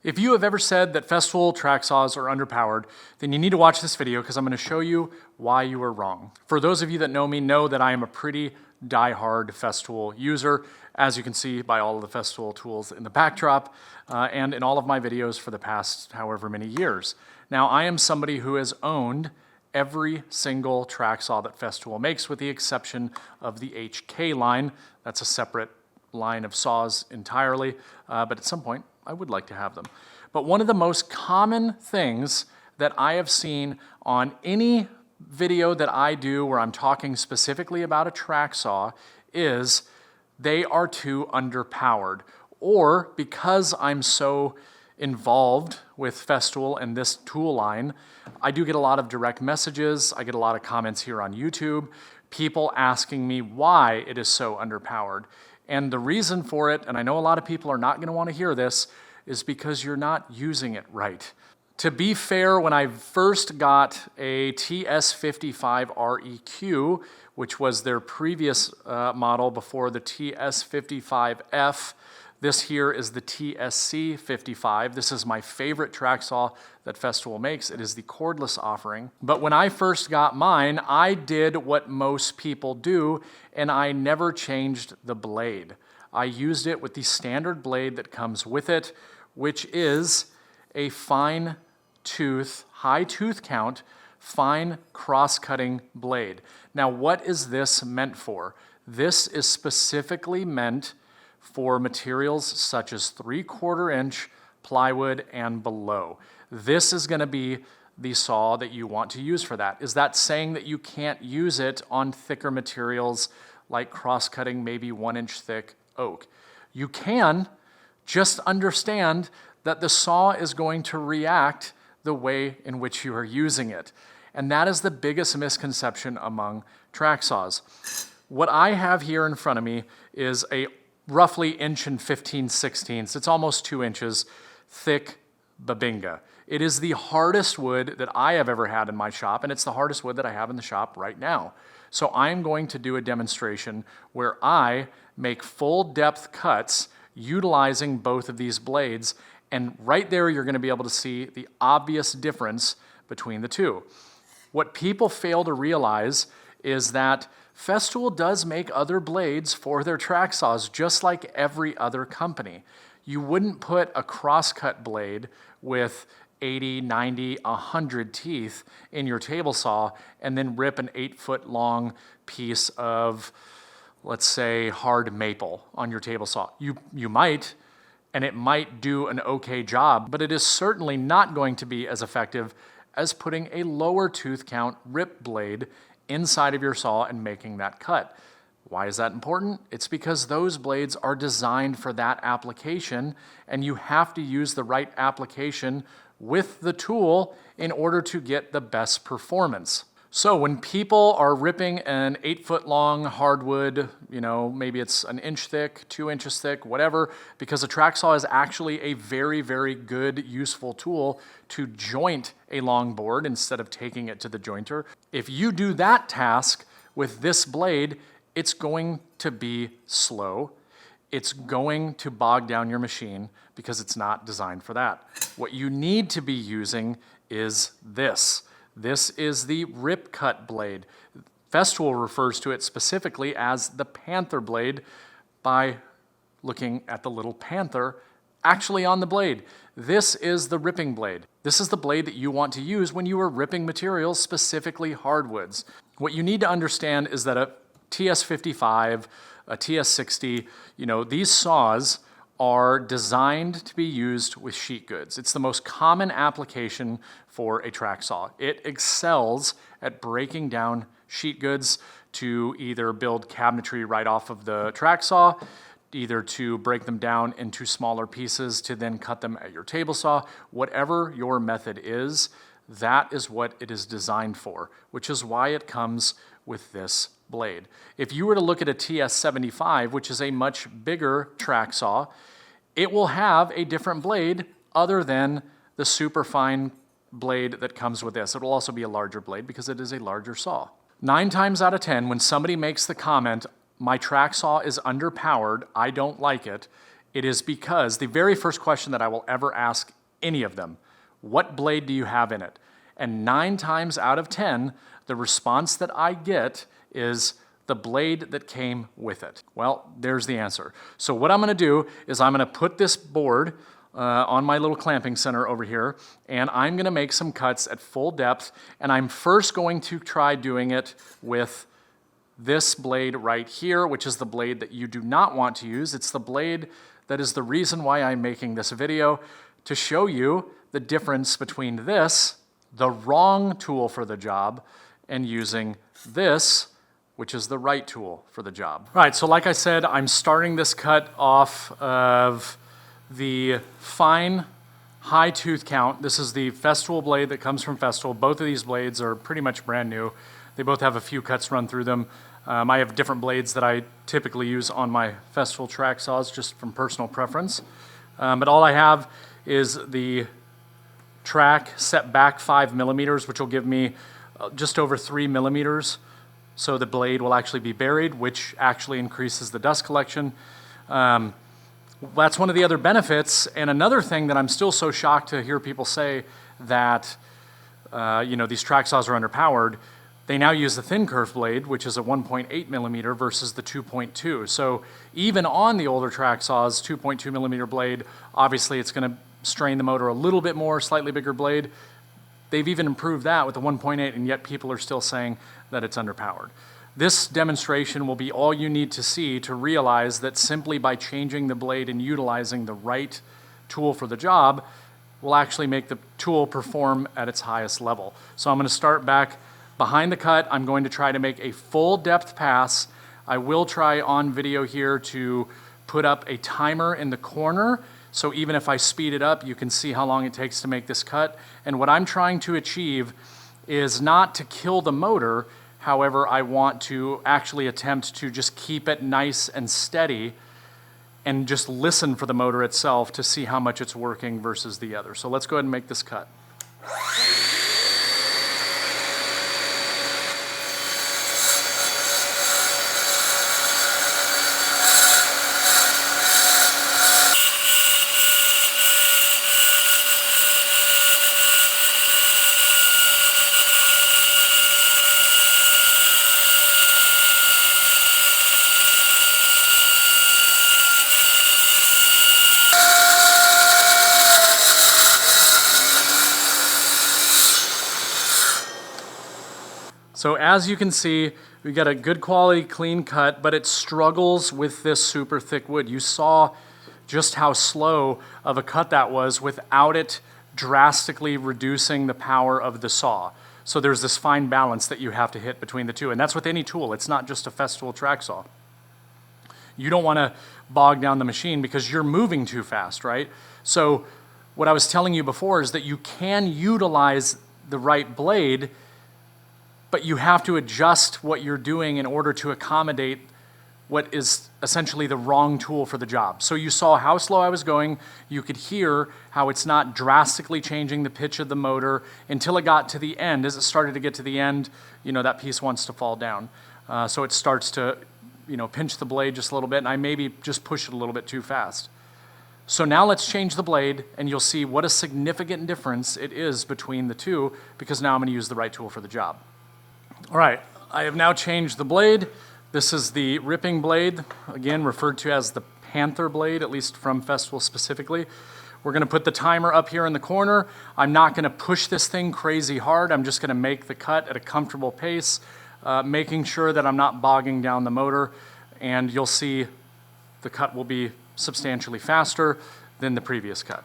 If you have ever said that Festool track saws are underpowered, then you need to watch this video because I'm going to show you why you were wrong. For those of you that know me know that I am a pretty die-hard Festool user, as you can see by all of the Festool tools in the backdrop and in all of my videos for the past however many years. Now, I am somebody who has owned every single track saw that Festool makes with the exception of the HK line. That's a separate line of saws entirely, but at some point I would like to have them. But one of the most common things that I have seen on any video that I do where I'm talking specifically about a track saw is they are too underpowered. Or because I'm so involved with Festool and this tool line, I do get a lot of direct messages. I get a lot of comments here on YouTube, people asking me why it is so underpowered. And the reason for it, and I know a lot of people are not going to want to hear this, is because you're not using it right. To be fair, when I first got a TS55 REQ, which was their previous model before the TS55F, this here is the TSC55. This is my favorite track saw that Festool makes. It is the cordless offering. But when I first got mine, I did what most people do, and I never changed the blade. I used it with the standard blade that comes with it, which is a fine tooth, high tooth count, fine cross-cutting blade. Now, what is this meant for? This is specifically meant for materials such as 3/4 inch plywood and below. This is going to be the saw that you want to use for that. Is that saying that you can't use it on thicker materials like cross-cutting maybe 1-inch thick oak? You can, just understand that the saw is going to react the way in which you are using it. And that is the biggest misconception among track saws. What I have here in front of me is a roughly 1.15" it's almost 2 inches, thick Babinga. It is the hardest wood that I have ever had in my shop, and it's the hardest wood that I have in the shop right now. So I'm going to do a demonstration where I make full depth cuts utilizing both of these blades, and right there you're going to be able to see the obvious difference between the two. What people fail to realize is that Festool does make other blades for their track saws just like every other company. You wouldn't put a crosscut blade with 80, 90, 100 teeth in your table saw and then rip an 8-foot long piece of, let's say, hard maple on your table saw. You might, and it might do an okay job, but it is certainly not going to be as effective as putting a lower tooth count rip blade inside of your saw and making that cut. Why is that important? It's because those blades are designed for that application, and you have to use the right application with the tool in order to get the best performance. So when people are ripping an 8-foot long hardwood, maybe it's 1 inch thick, 2 inches thick, whatever, because a track saw is actually a very, very good, useful tool to joint a long board instead of taking it to the jointer. If you do that task with this blade, it's going to be slow. It's going to bog down your machine because it's not designed for that. What you need to be using is this. This is the rip cut blade. Festool refers to it specifically as the panther blade by looking at the little panther actually on the blade. This is the ripping blade. This is the blade that you want to use when you are ripping materials, specifically hardwoods. What you need to understand is that a TS55, a TS60, these saws are designed to be used with sheet goods. It's the most common application for a track saw. It excels at breaking down sheet goods to either build cabinetry right off of the track saw, either to break them down into smaller pieces to then cut them at your table saw. Whatever your method is, that is what it is designed for, which is why it comes with this blade. If you were to look at a TS75, which is a much bigger track saw, it will have a different blade other than the super fine blade that comes with this. It will also be a larger blade because it is a larger saw. 9 times out of 10, when somebody makes the comment, my track saw is underpowered, I don't like it, It is because the very first question that I will ever ask any of them, what blade do you have in it? And 9 times out of 10, the response that I get is the blade that came with it. Well, there's the answer. So what I'm gonna do is I'm gonna put this board on my little clamping center over here, and I'm gonna make some cuts at full depth, and I'm first going to try doing it with this blade right here, which is the blade that you do not want to use. It's the blade that is the reason why I'm making this video, to show you the difference between this, the wrong tool for the job, and using this, which is the right tool for the job. All right, so like I said, I'm starting this cut off of the fine high tooth count. This is the Festool blade that comes from Festool. Both of these blades are pretty much brand new. They both have a few cuts run through them. I have different blades that I typically use on my Festool track saws just from personal preference. But all I have is the track set back 5 millimeters, which will give me just over 3 millimeters. So the blade will actually be buried, which actually increases the dust collection. That's one of the other benefits. And another thing that I'm still so shocked to hear people say that these track saws are underpowered. They now use the thin curve blade, which is a 1.8 millimeter versus the 2.2. So even on the older track saws, 2.2 millimeter blade, obviously it's going to strain the motor a little bit more, slightly bigger blade. They've even improved that with the 1.8, and yet people are still saying that it's underpowered. This demonstration will be all you need to see to realize that simply by changing the blade and utilizing the right tool for the job will actually make the tool perform at its highest level. So I'm going to start back behind the cut. I'm going to try to make a full depth pass. I will try on video here to put up a timer in the corner, so even if I speed it up, you can see how long it takes to make this cut. And what I'm trying to achieve is not to kill the motor. However, I want to actually attempt to just keep it nice and steady and just listen for the motor itself to see how much it's working versus the other. So let's go ahead and make this cut. So as you can see, we got a good quality clean cut, but it struggles with this super thick wood. You saw just how slow of a cut that was without it drastically reducing the power of the saw. So there's this fine balance that you have to hit between the two, and that's with any tool. It's not just a Festool track saw. You don't want to bog down the machine because you're moving too fast, right? So what I was telling you before is that you can utilize the right blade, but you have to adjust what you're doing in order to accommodate what is essentially the wrong tool for the job. So you saw how slow I was going. You could hear how it's not drastically changing the pitch of the motor until it got to the end. As it started to get to the end, that piece wants to fall down. So it starts to, pinch the blade just a little bit, and I maybe just push it a little bit too fast. So now let's change the blade, and you'll see what a significant difference it is between the two, because now I'm going to use the right tool for the job. All right, I have now changed the blade. This is the ripping blade, again referred to as the Panther blade, at least from Festool specifically. We're gonna put the timer up here in the corner. I'm not gonna push this thing crazy hard. I'm just gonna make the cut at a comfortable pace, making sure that I'm not bogging down the motor, and you'll see the cut will be substantially faster than the previous cut.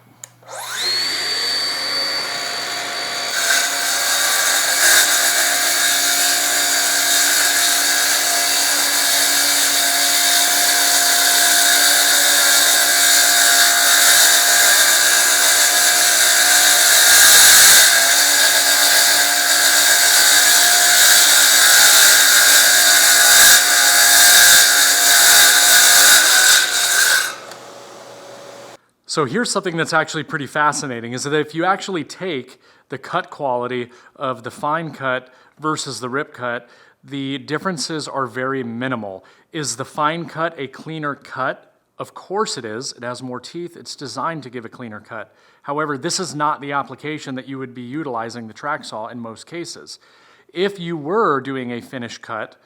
So here's something that's actually pretty fascinating, is that if you actually take the cut quality of the fine cut versus the rip cut, the differences are very minimal. Is the fine cut a cleaner cut? Of course it is. It has more teeth. It's designed to give a cleaner cut. However, this is not the application that you would be utilizing the track saw in most cases. If you were doing a finish cut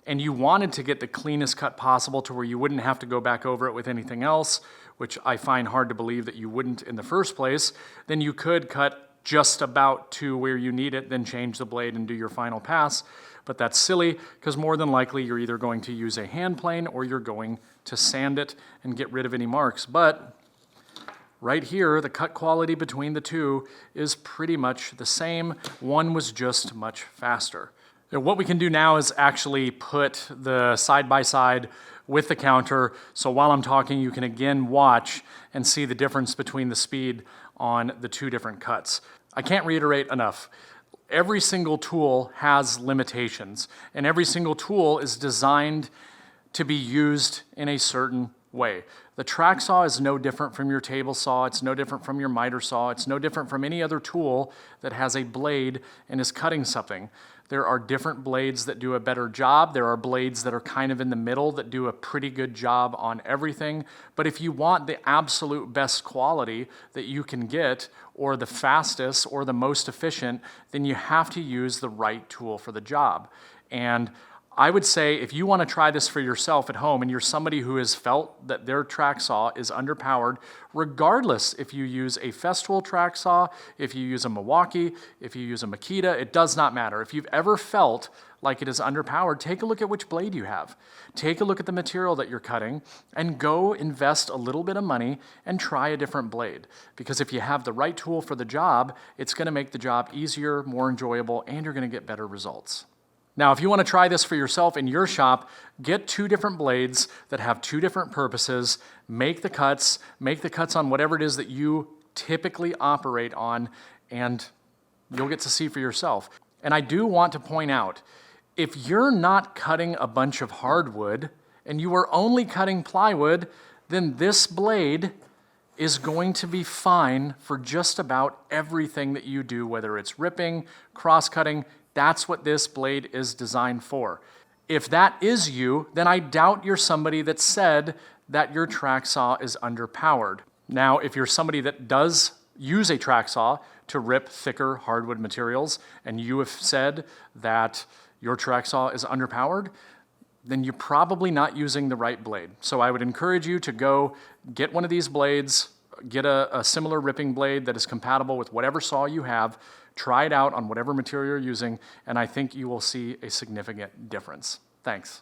and you wanted to get the cleanest cut possible to where you wouldn't have to go back over it with anything else, which I find hard to believe that you wouldn't in the first place, then you could cut just about to where you need it, then change the blade and do your final pass. But that's silly, because more than likely you're either going to use a hand plane or you're going to sand it and get rid of any marks. But right here, the cut quality between the two is pretty much the same. One was just much faster. Now, what we can do now is actually put the side-by-side with the counter, so while I'm talking, you can again watch and see the difference between the speed on the two different cuts. I can't reiterate enough. Every single tool has limitations, and every single tool is designed to be used in a certain way. The track saw is no different from your table saw, it's no different from your miter saw, it's no different from any other tool that has a blade and is cutting something. There are different blades that do a better job. There are blades that are kind of in the middle that do a pretty good job on everything. But if you want the absolute best quality that you can get, or the fastest or the most efficient, then you have to use the right tool for the job. And I would say if you want to try this for yourself at home and you're somebody who has felt that their track saw is underpowered, regardless if you use a Festool track saw, if you use a Milwaukee, if you use a Makita, it does not matter. If you've ever felt like it is underpowered, take a look at which blade you have. Take a look at the material that you're cutting and go invest a little bit of money and try a different blade. Because if you have the right tool for the job, it's going to make the job easier, more enjoyable, and you're going to get better results. Now, if you want to try this for yourself in your shop, get two different blades that have two different purposes, make the cuts on whatever it is that you typically operate on, and you'll get to see for yourself. And I do want to point out, if you're not cutting a bunch of hardwood and you are only cutting plywood, then this blade is going to be fine for just about everything that you do, whether it's ripping, cross-cutting. That's what this blade is designed for. If that is you, then I doubt you're somebody that said that your track saw is underpowered. Now, if you're somebody that does use a track saw to rip thicker hardwood materials, and you have said that your track saw is underpowered, then you're probably not using the right blade. So I would encourage you to go get one of these blades, get a similar ripping blade that is compatible with whatever saw you have, try it out on whatever material you're using, and I think you will see a significant difference. Thanks.